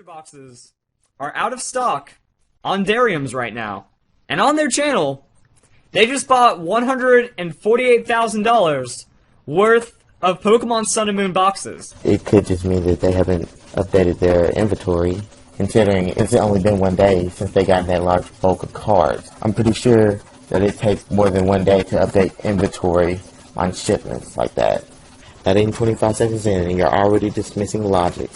boxes are out of stock on Darium's right now. And on their channel, they just bought $148,000 worth of Pokemon Sun and Moon boxes. It could just mean that they haven't updated their inventory, considering it's only been 1 day since they got that large bulk of cards. I'm pretty sure that it takes more than 1 day to update inventory on shipments like that. That ain't 25 seconds in and you're already dismissing logic.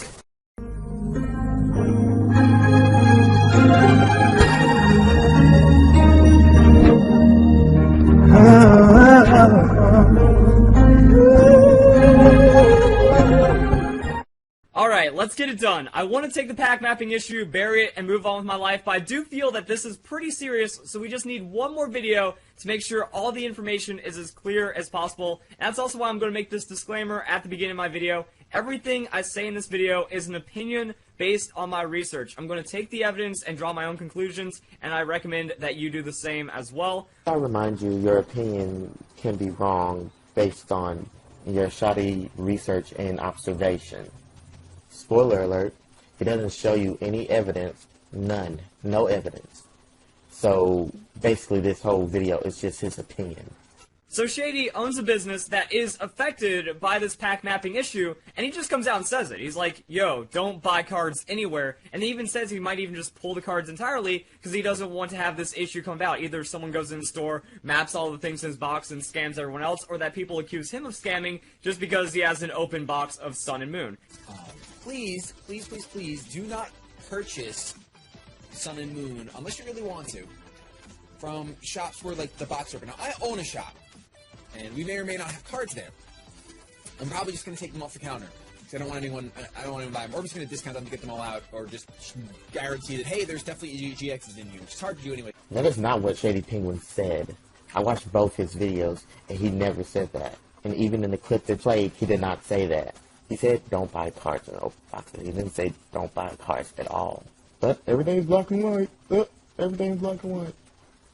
Alright, let's get it done. I want to take the pack mapping issue, bury it, and move on with my life, but I do feel that this is pretty serious, so we just need one more video to make sure all the information is as clear as possible. And that's also why I'm going to make this disclaimer at the beginning of my video. Everything I say in this video is an opinion based on my research. I'm going to take the evidence and draw my own conclusions, and I recommend that you do the same as well. I remind you, your opinion can be wrong based on your shoddy research and observation. Spoiler alert, he doesn't show you any evidence, none, no evidence. So basically this whole video is just his opinion. So Shady owns a business that is affected by this pack mapping issue, and he just comes out and says it. He's like, yo, don't buy cards anywhere, and he even says he might even just pull the cards entirely because he doesn't want to have this issue come about. Either someone goes in the store, maps all the things in his box, and scams everyone else, or that people accuse him of scamming just because he has an open box of Sun and Moon. Please, please, please, please, do not purchase Sun and Moon, unless you really want to, from shops where, like, the box open. Now, I own a shop, and we may or may not have cards there. I'm probably just going to take them off the counter, because I don't want anyone to buy them, or I'm just going to discount them to get them all out, or just guarantee that, hey, there's definitely GXs in here, which is hard to do anyway. That is not what Shady Penguin said. I watched both his videos, and he never said that. And even in the clip they played, he did not say that. He said, don't buy cards in open boxes. He didn't say, don't buy cards at all. But everything's black and white. Everything's black and white.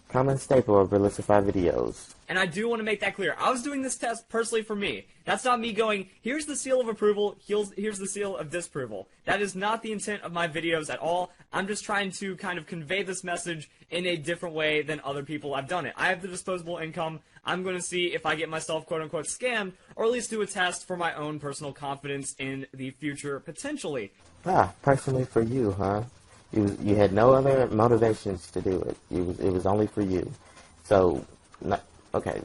Common staple of Verlisify videos. And I do want to make that clear. I was doing this test personally for me. That's not me going, here's the seal of approval, here's the seal of disapproval. That is not the intent of my videos at all. I'm just trying to kind of convey this message in a different way than other people have done it. I have the disposable income. I'm going to see if I get myself quote-unquote scammed, or at least do a test for my own personal confidence in the future, potentially. Ah, personally for you, huh? You had no other motivations to do it. It was only for you. So, okay,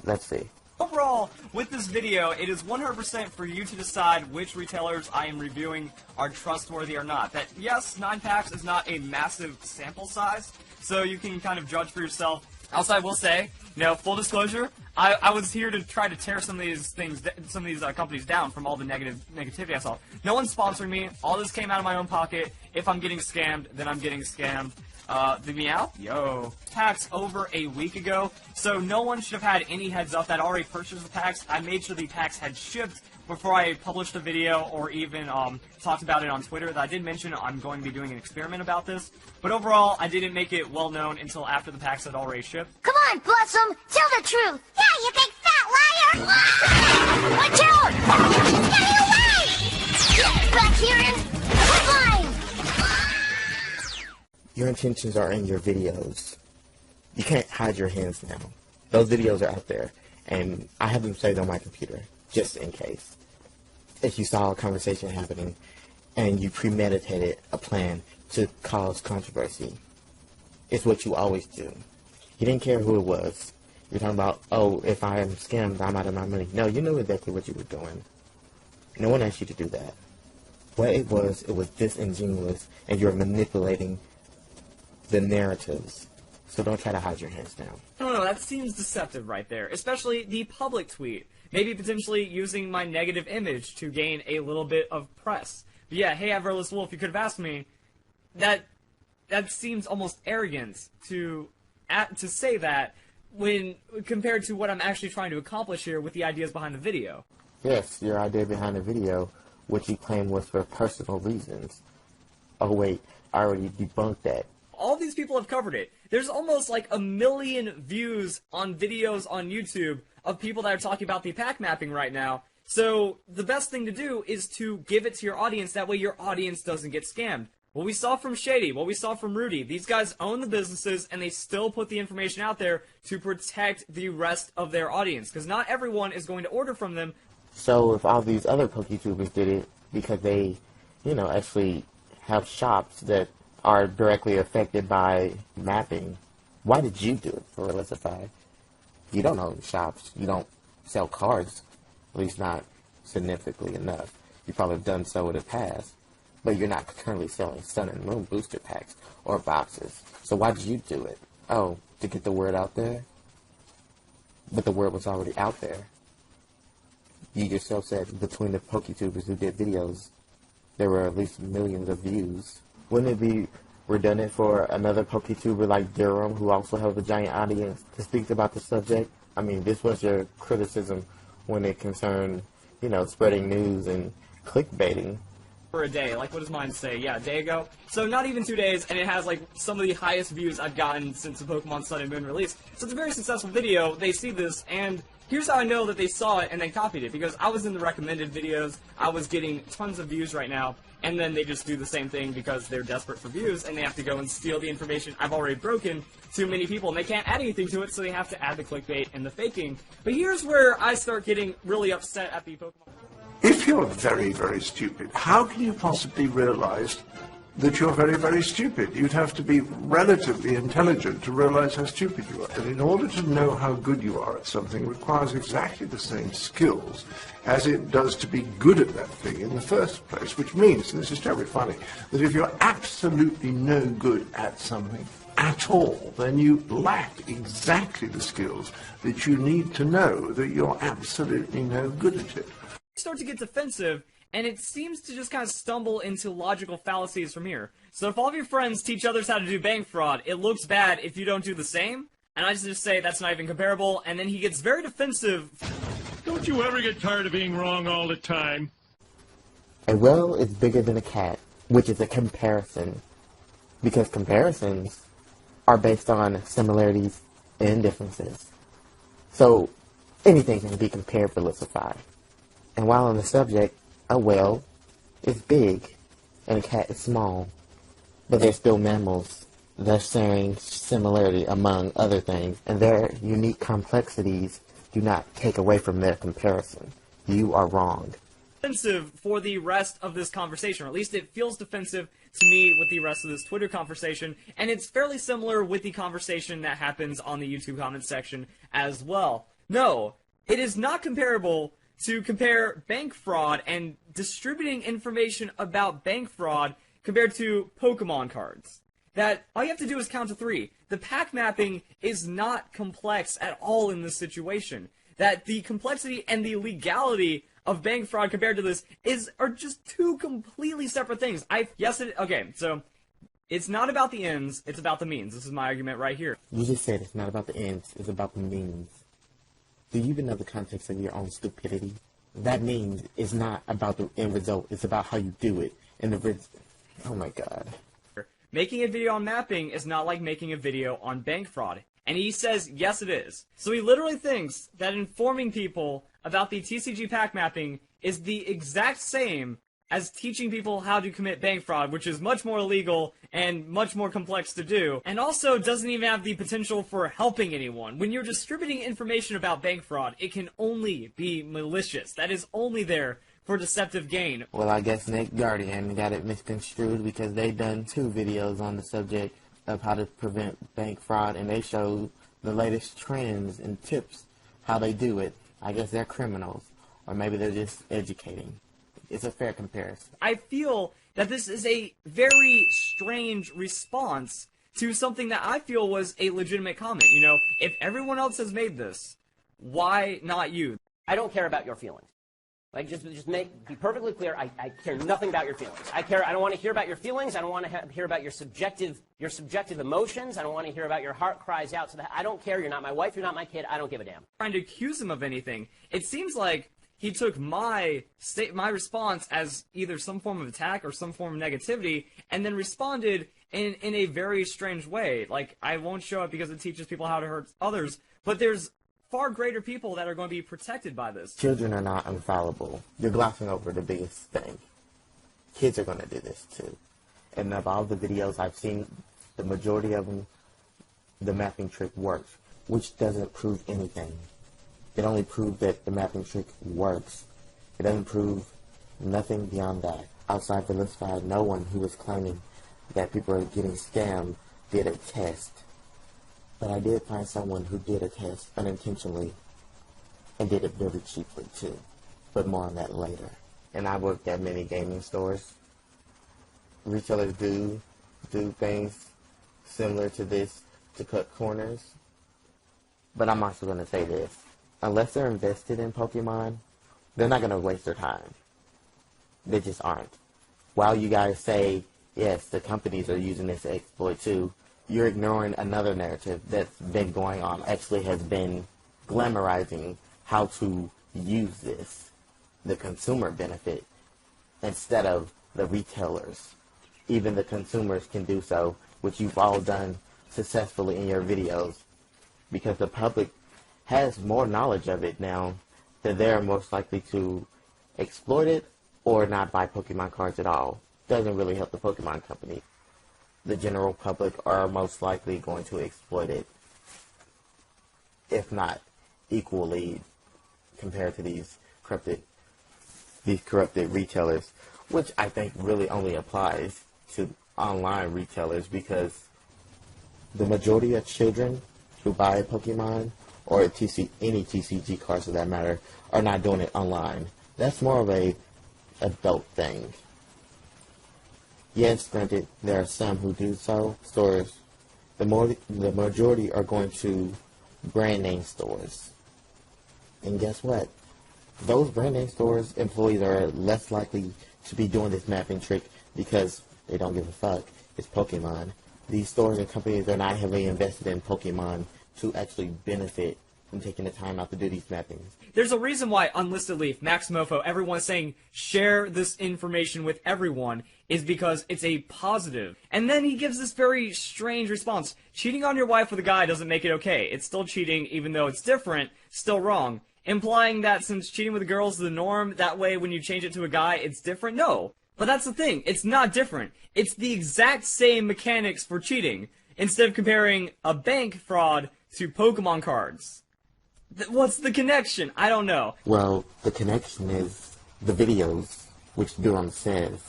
let's see. Overall, with this video, it is 100% for you to decide which retailers I am reviewing are trustworthy or not. That, yes, 9 packs is not a massive sample size, so you can kind of judge for yourself. Also, I will say, full disclosure, I was here to try to tear some of these companies down from all the negativity I saw. No one's sponsoring me. All this came out of my own pocket. If I'm getting scammed, then I'm getting scammed. The meow? Yo. Packs over a week ago, so no one should have had any heads up that already purchased the packs. I made sure the packs had shipped before I published a video or even talked about it on Twitter. That I did mention I'm going to be doing an experiment about this, but overall I didn't make it well known until after the packs had already shipped. Come on, Blossom, tell the truth. Yeah, you big fat liar! Watch out! Stay away! Back here in line. Your intentions are in your videos. You can't hide your hands now. Those videos are out there, and I have them saved on my computer, just in case. If you saw a conversation happening, and you premeditated a plan to cause controversy, it's what you always do. You didn't care who it was. You're talking about, oh, if I am scammed, I'm out of my money. No, you knew exactly what you were doing. No one asked you to do that. What it was disingenuous, and you're manipulating the narratives. So don't try to hide your hands now. I don't know, that seems deceptive right there. Especially the public tweet. Maybe potentially using my negative image to gain a little bit of press. But yeah, hey, Verlis Wolf, you could have asked me. That seems almost arrogant to say that when compared to what I'm actually trying to accomplish here with the ideas behind the video. Yes, your idea behind the video, which you claimed was for personal reasons. Oh wait, I already debunked that. All these people have covered it. There's almost like 1 million views on videos on YouTube of people that are talking about the pack mapping right now, So the best thing to do is to give it to your audience. That way your audience doesn't get scammed. What we saw from Shady, what we saw from Rudy, these guys own the businesses and they still put the information out there to protect the rest of their audience. Because not everyone is going to order from them. So if all these other poketubers did it because they, actually have shops that are directly affected by mapping, why did you do it for Verlisify? You don't own shops. You don't sell cars, at least not significantly enough. You probably have done so in the past. But you're not currently selling Sun and Moon booster packs or boxes. So why did you do it? Oh, to get the word out there? But the word was already out there. You yourself said between the poketubers who did videos, there were at least millions of views. Wouldn't it be redundant for another poketuber like Durham, who also has a giant audience, to speak about the subject? I mean, this was your criticism when it concerned, spreading news and clickbaiting. For a day, like what does mine say? Yeah, a day ago. So not even 2 days, and it has like some of the highest views I've gotten since the Pokemon Sun and Moon release. So it's a very successful video. They see this, and here's how I know that they saw it and then copied it, because I was in the recommended videos. I was getting tons of views right now, and then they just do the same thing because they're desperate for views, and they have to go and steal the information I've already broken to many people, and they can't add anything to it, so they have to add the clickbait and the faking. But here's where I start getting really upset at the Pokemon. If you're very, very stupid, how can you possibly realize that you're very, very stupid? You'd have to be relatively intelligent to realize how stupid you are. And in order to know how good you are at something requires exactly the same skills as it does to be good at that thing in the first place, which means, and this is terribly funny, that if you're absolutely no good at something at all, then you lack exactly the skills that you need to know that you're absolutely no good at it. Start to get defensive, and it seems to just kind of stumble into logical fallacies from here. So if all of your friends teach others how to do bank fraud, it looks bad if you don't do the same, and I just say that's not even comparable, and then he gets very defensive. Don't you ever get tired of being wrong all the time? A well is bigger than a cat, which is a comparison, because comparisons are based on similarities and differences. So anything can be compared for Verlisify. And while on the subject, a whale is big and a cat is small, but they're still mammals. They're sharing similarity among other things, and their unique complexities do not take away from their comparison. You are wrong. Defensive for the rest of this conversation, or at least it feels defensive to me with the rest of this Twitter conversation, and it's fairly similar with the conversation that happens on the YouTube comment section as well. No, it is not comparable to compare bank fraud and distributing information about bank fraud compared to Pokemon cards. That all you have to do is count to 3. The pack mapping is not complex at all in this situation. That the complexity and the legality of bank fraud compared to this are just two completely separate things. Okay, so it's not about the ends, it's about the means. This is my argument right here. You just said it's not about the ends, it's about the means. Do you even know the context of your own stupidity? That means it's not about the end result. It's about how you do it. Oh my god. Making a video on mapping is not like making a video on bank fraud. And he says, yes it is. So he literally thinks that informing people about the TCG pack mapping is the exact same as teaching people how to commit bank fraud, which is much more illegal and much more complex to do, and also doesn't even have the potential for helping anyone. When you're distributing information about bank fraud, it can only be malicious. That is only there for deceptive gain. Well, I guess Nick Guardian got it misconstrued because they've done 2 videos on the subject of how to prevent bank fraud, and they show the latest trends and tips how they do it. I guess they're criminals, or maybe they're just educating. It's a fair comparison. I feel that this is a very strange response to something that I feel was a legitimate comment. You know, if everyone else has made this, why not you? I don't care about your feelings. Like, just be perfectly clear. I care nothing about your feelings. I don't want to hear about your feelings. I don't want to hear about your subjective emotions. I don't want to hear about your heart cries out. So that I don't care. You're not my wife. You're not my kid. I don't give a damn. Trying to accuse him of anything. It seems like he took my response as either some form of attack or some form of negativity, and then responded in a very strange way. Like, I won't show up because it teaches people how to hurt others, but there's far greater people that are going to be protected by this. Children are not infallible. You're glossing over the biggest thing. Kids are going to do this too. And of all the videos I've seen, the majority of them, the mapping trick works, which doesn't prove anything. It only proves that the mapping trick works. It doesn't prove nothing beyond that. Outside Verlisify, no one who was claiming that people are getting scammed did a test. But I did find someone who did a test unintentionally and did it very cheaply too. But more on that later. And I worked at many gaming stores. Retailers do things similar to this to cut corners. But I'm also going to say this. Unless they're invested in Pokemon, they're not going to waste their time. They just aren't. While you guys say, yes, the companies are using this to exploit too, you're ignoring another narrative that's been going on, actually has been glamorizing how to use this, the consumer benefit, instead of the retailers. Even the consumers can do so, which you've all done successfully in your videos, because the public has more knowledge of it now, that they're most likely to exploit it or not buy Pokemon cards at all. Doesn't really help the Pokemon company. The general public are most likely going to exploit it, if not equally compared to these corrupted retailers, which I think really only applies to online retailers, because the majority of children who buy Pokemon or any TCG cards for that matter are not doing it online. That's more of a adult thing. Yes, granted, there are some who do so. Stores, the majority are going to brand name stores. And guess what? Those brand name stores employees are less likely to be doing this mapping trick because they don't give a fuck. It's Pokemon. These stores and companies are not heavily invested in Pokemon to actually benefit from taking the time out to do these mappings. There's a reason why Unlisted Leaf, Maximofo, everyone's saying share this information with everyone, is because it's a positive. And then he gives this very strange response. Cheating on your wife with a guy doesn't make it okay. It's still cheating, even though it's different, still wrong. Implying that since cheating with a girl is the norm, that way when you change it to a guy, it's different? No. But that's the thing. It's not different. It's the exact same mechanics for cheating, instead of comparing a bank fraud to Pokemon cards. What's the connection? I don't know. Well, the connection is the videos, which Durham says.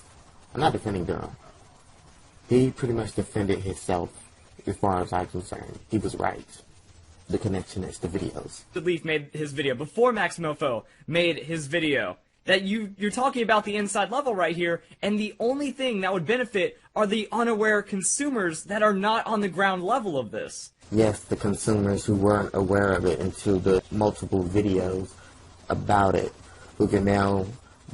I'm not defending Durham. He pretty much defended himself as far as I'm concerned. He was right. The connection is the videos. Leaf made his video before Maximofo made his video. That you're talking about the inside level right here, and the only thing that would benefit are the unaware consumers that are not on the ground level of this. Yes, the consumers who weren't aware of it until the multiple videos about it, who can now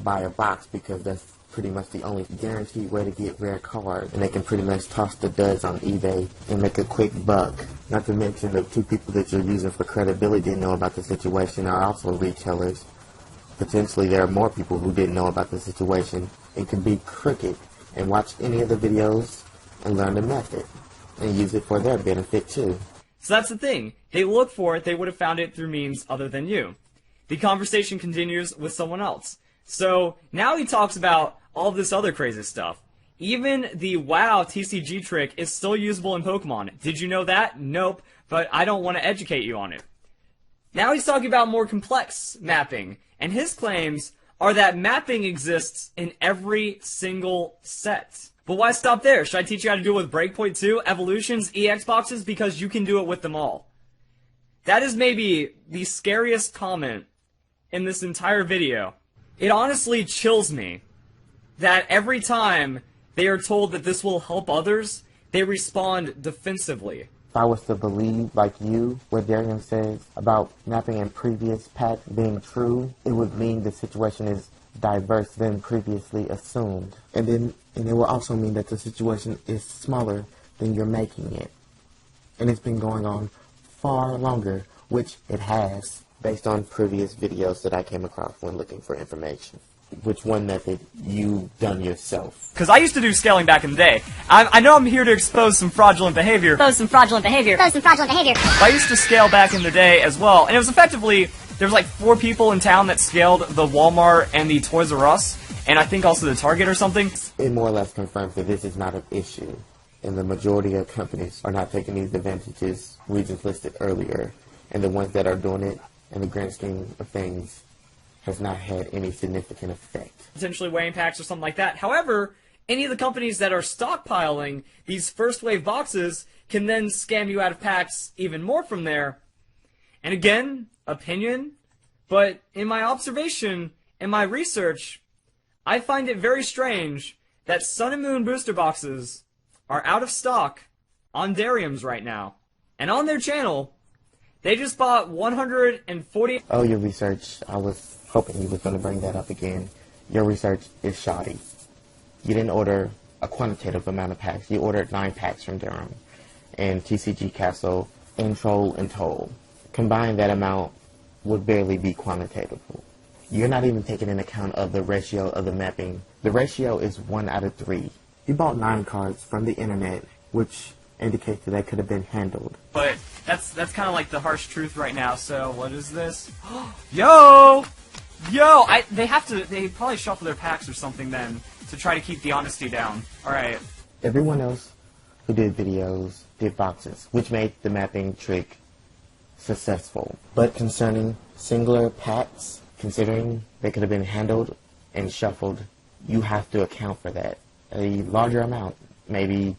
buy a box because that's pretty much the only guaranteed way to get rare cards. And they can pretty much toss the duds on eBay and make a quick buck. Not to mention the two people that you're using for credibility didn't know about the situation are also retailers. Potentially there are more people who didn't know about the situation and could be crooked and watch any of the videos and learn the method and use it for their benefit too. So that's the thing. They look for it, they would have found it through means other than you. The conversation continues with someone else. So now he talks about all this other crazy stuff. Even the WoW TCG trick is still usable in Pokemon. Did you know that? Nope, but I don't want to educate you on it. Now he's talking about more complex mapping, and his claims are that mapping exists in every single set. But why stop there? Should I teach you how to do it with Breakpoint 2, Evolutions, EX boxes? Because you can do it with them all. That is maybe the scariest comment in this entire video. It honestly chills me that every time they are told that this will help others, they respond defensively. If I was to believe, like you, what Darian says about mapping in previous packs being true, it would mean the situation is diverse than previously assumed. And it will also mean that the situation is smaller than you're making it. And it's been going on far longer, which it has, based on previous videos that I came across when looking for information. Which one method you've done yourself? Because I used to do scaling back in the day. I know I'm here to expose some fraudulent behavior. Expose some fraudulent behavior. Expose some fraudulent behavior. I used to scale back in the day as well, and it was effectively, there was like 4 people in town that scaled the Walmart and the Toys R Us, and I think also the Target or something. It more or less confirms that this is not an issue, and the majority of companies are not taking these advantages we just listed earlier, and the ones that are doing it, in the grand scheme of things, has not had any significant effect. Potentially weighing packs or something like that. However, any of the companies that are stockpiling these first wave boxes can then scam you out of packs even more from there. And again, opinion, but in my observation and my research, I find it very strange that Sun and Moon booster boxes are out of stock on Darium's right now. And on their channel, they just bought 140... Oh, your research. I was hoping you was going to bring that up again. Your research is shoddy. You didn't order a quantitative amount of packs. You ordered 9 packs from Durham and TCG Castle and Troll and Toll. Combined, that amount would barely be quantitative. You're not even taking into account of the ratio of the mapping. The ratio is 1 out of 3. You bought 9 cards from the internet, which indicates that they could have been handled. But that's kind of like the harsh truth right now. So what is this? Yo! They probably shuffle their packs or something then to try to keep the honesty down. Alright. Everyone else who did videos did boxes, which made the mapping trick successful. But concerning singular packs, considering they could have been handled and shuffled, you have to account for that. A larger amount, maybe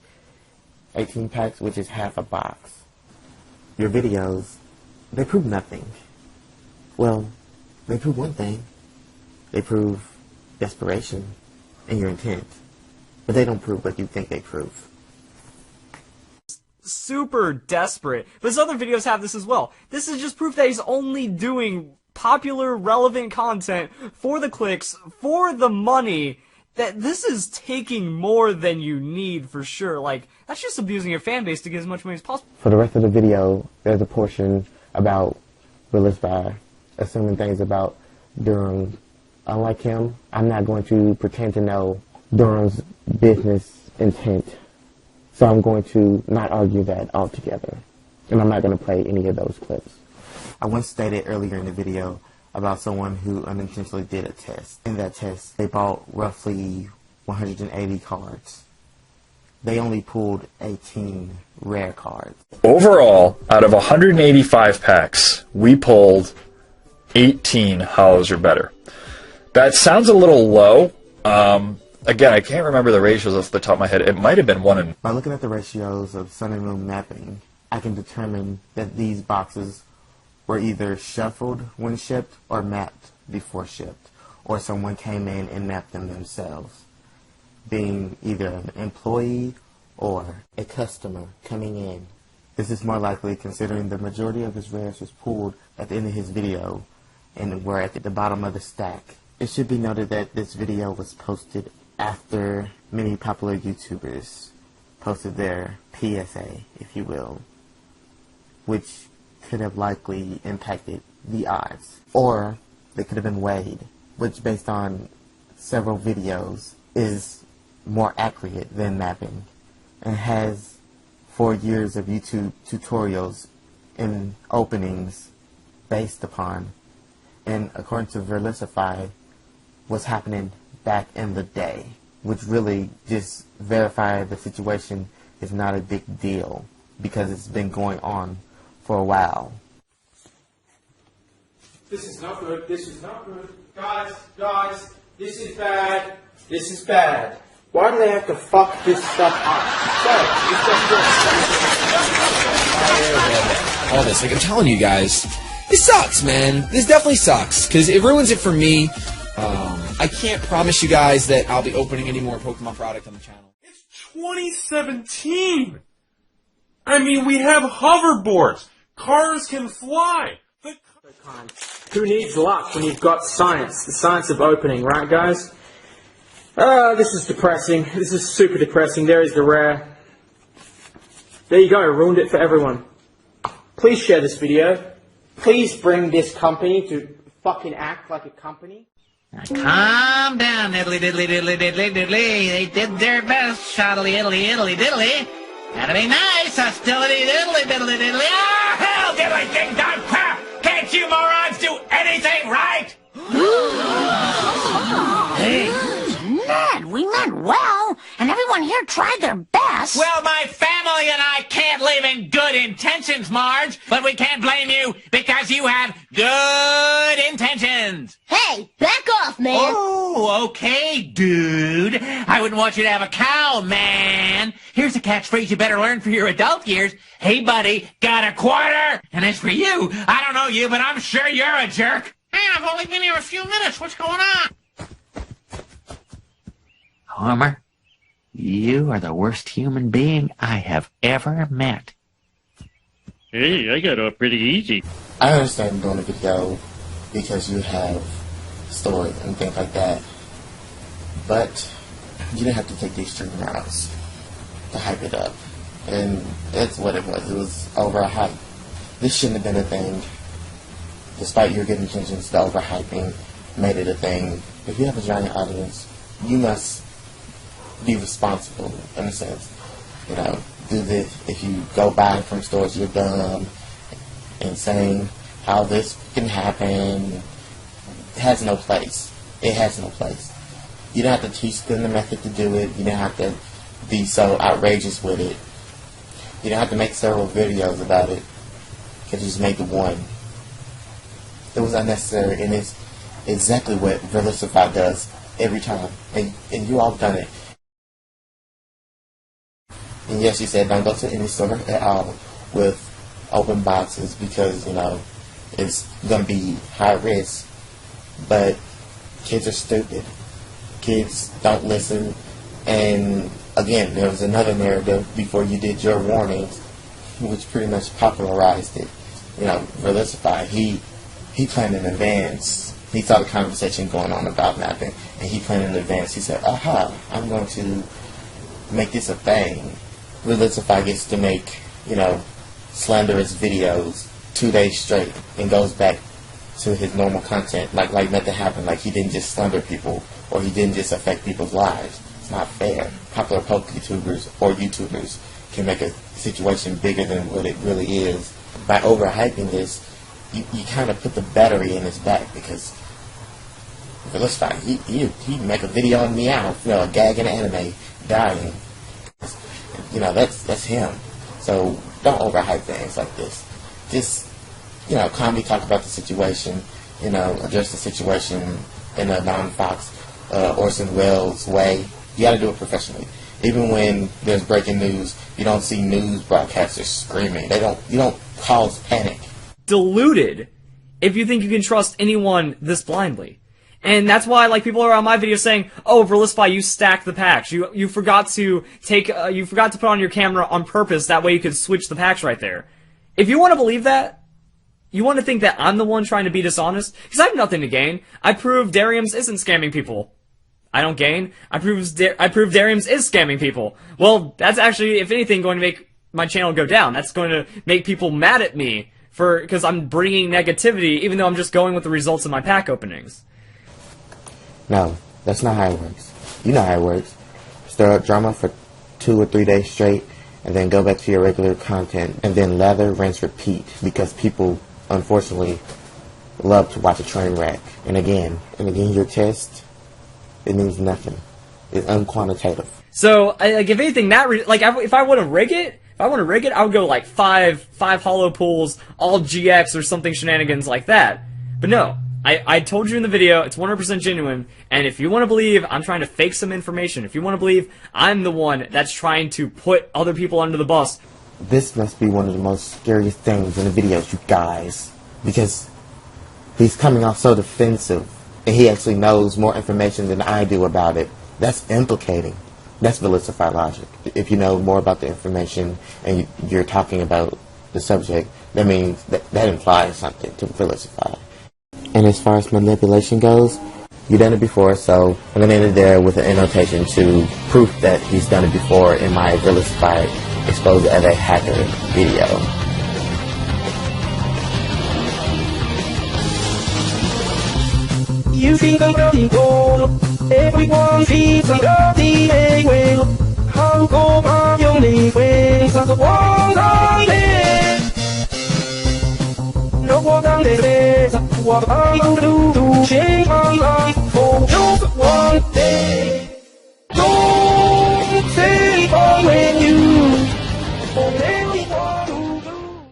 18 packs, which is half a box. Your videos, they prove nothing. Well, they prove one thing. They prove desperation and your intent. But they don't prove what you think they prove. Super desperate. But his other videos have this as well. This is just proof that he's only doing popular, relevant content for the clicks, for the money. That this is taking more than you need for sure. Like, that's just abusing your fan base to get as much money as possible. For the rest of the video, there's a portion about Verlisify, assuming things about Durham. Unlike him, I'm not going to pretend to know Durham's business intent. So I'm going to not argue that altogether. And I'm not going to play any of those clips. I once stated earlier in the video about someone who unintentionally did a test. In that test, they bought roughly 180 cards. They only pulled 18 rare cards. Overall, out of 185 packs, we pulled 18 hollows or better. That sounds a little low. Again, I can't remember the ratios off the top of my head. It might have been 1 in... By looking at the ratios of Sun and Moon mapping, I can determine that these boxes were either shuffled when shipped or mapped before shipped, or someone came in and mapped them themselves, being either an employee or a customer coming in. This is more likely considering the majority of his rares was pulled at the end of his video and were at the bottom of the stack. It should be noted that this video was posted after many popular YouTubers posted their PSA, if you will, which could have likely impacted the odds. Or they could have been weighed, which based on several videos is more accurate than mapping and has 4 years of YouTube tutorials and openings based upon, and according to Verlisify, what's happening back in the day, which really just verified the situation is not a big deal because it's been going on for a while. This is not good. This is not good. Guys, this is bad. This is bad. Why do they have to fuck this stuff up? Sorry, it's just All this, like I'm telling you guys, this sucks, man. This definitely sucks because it ruins it for me. I can't promise you guys that I'll be opening any more Pokemon product on the channel. It's 2017! I mean, we have hoverboards. Cars can fly. Who needs luck when you've got science? The science of opening, right, guys? This is depressing. This is super depressing. There is the rare. There you go. Ruined it for everyone. Please share this video. Please bring this company to fucking act like a company. Calm down, diddly diddly diddly diddly diddly. They did their best, shoddily diddly diddly diddly. Gotta be nice, hostility diddly diddly diddly. Ah, hell, diddly ding dong crap! Can't you morons do anything right? Hey. Ned, we meant well, and everyone here tried their best. Well, my family and I can't live in good intentions, Marge, but we can't blame you because you have good intentions. Hey, back off, man. Oh, okay, dude. I wouldn't want you to have a cow, man. Here's a catchphrase you better learn for your adult years. Hey, buddy, got a quarter? And as for you, I don't know you, but I'm sure you're a jerk. Hey, I've only been here a few minutes. What's going on? Homer, you are the worst human being I have ever met. Hey, I got off pretty easy. I understand doing a video because you have stories and things like that, but you didn't have to take the extreme routes to hype it up, and that's what it was. It was overhyped. This shouldn't have been a thing. Despite your good intentions, the overhyping made it a thing. If you have a giant audience, you must be responsible in a sense. You know, do this. If you go buy from stores, you're dumb and saying how this can happen. It has no place. It has no place. You don't have to teach them the method to do it. You don't have to be so outrageous with it. You don't have to make several videos about it. You can just make the one. It was unnecessary, and it's exactly what Verlisify does every time. And you all done it. And yes, you said don't go to any store at all with open boxes because, you know, it's going to be high risk. But kids are stupid. Kids don't listen. And again, there was another narrative before you did your warnings, which pretty much popularized it. You know, Verlisify, he planned in advance. He saw the conversation going on about mapping, and he planned in advance. He said, aha, I'm going to make this a thing. Verlisify gets to make, you know, slanderous videos 2 days straight and goes back to his normal content like nothing happened, like he didn't just slander people or he didn't just affect people's lives. It's not fair. Popular poketubers or YouTubers can make a situation bigger than what it really is. By overhyping this, you kind of put the battery in his back because Verlisify, he'd make a video on Meow, you know, a gag in anime, dying. You know, that's him. So don't overhype things like this. Just, you know, calmly talk about the situation, you know, address the situation in a non-Fox Orson Welles way. You gotta do it professionally. Even when there's breaking news, you don't see news broadcasters screaming. You don't cause panic. Deluded if you think you can trust anyone this blindly. And that's why, like, people are on my video saying, "Oh, Verlisify, you stacked the packs. You forgot to put on your camera on purpose. That way you could switch the packs right there." If you want to believe that, you want to think that I'm the one trying to be dishonest, because I have nothing to gain. I prove Dariums isn't scamming people. I don't gain. I prove Dariums is scamming people. Well, that's actually, if anything, going to make my channel go down. That's going to make people mad at me because I'm bringing negativity, even though I'm just going with the results of my pack openings. No, that's not how it works. You know how it works. Stir up drama for 2 or 3 days straight, and then go back to your regular content, and then lather, rinse, repeat, because people, unfortunately, love to watch a train wreck. And again, your test, it means nothing. It's unquantitative. So, like, if anything, if I want to rig it, I would go like five hollow pools, all GX or something shenanigans like that. But no. I told you in the video, it's 100% genuine, and if you want to believe I'm trying to fake some information, if you want to believe I'm the one that's trying to put other people under the bus... This must be one of the most scariest things in the videos, you guys, because he's coming off so defensive, and he actually knows more information than I do about it. That's implicating. That's Verlisify logic. If you know more about the information, and you're talking about the subject, that means that implies something to Verlisify. And as far as manipulation goes, you've done it before, so I'm going to end it there with an annotation to proof that he's done it before in my Verlisify exposed as a hacker video. you think I'm bloody cold. Everyone feels I'm bloody anyway. How go my only way? That's the one I live. No one can say what I can do to change my life for just one day. Don't say when you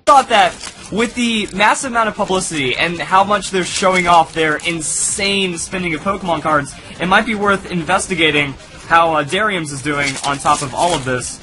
thought that with the massive amount of publicity and how much they're showing off their insane spending of Pokemon cards, it might be worth investigating how Darium's is doing on top of all of this.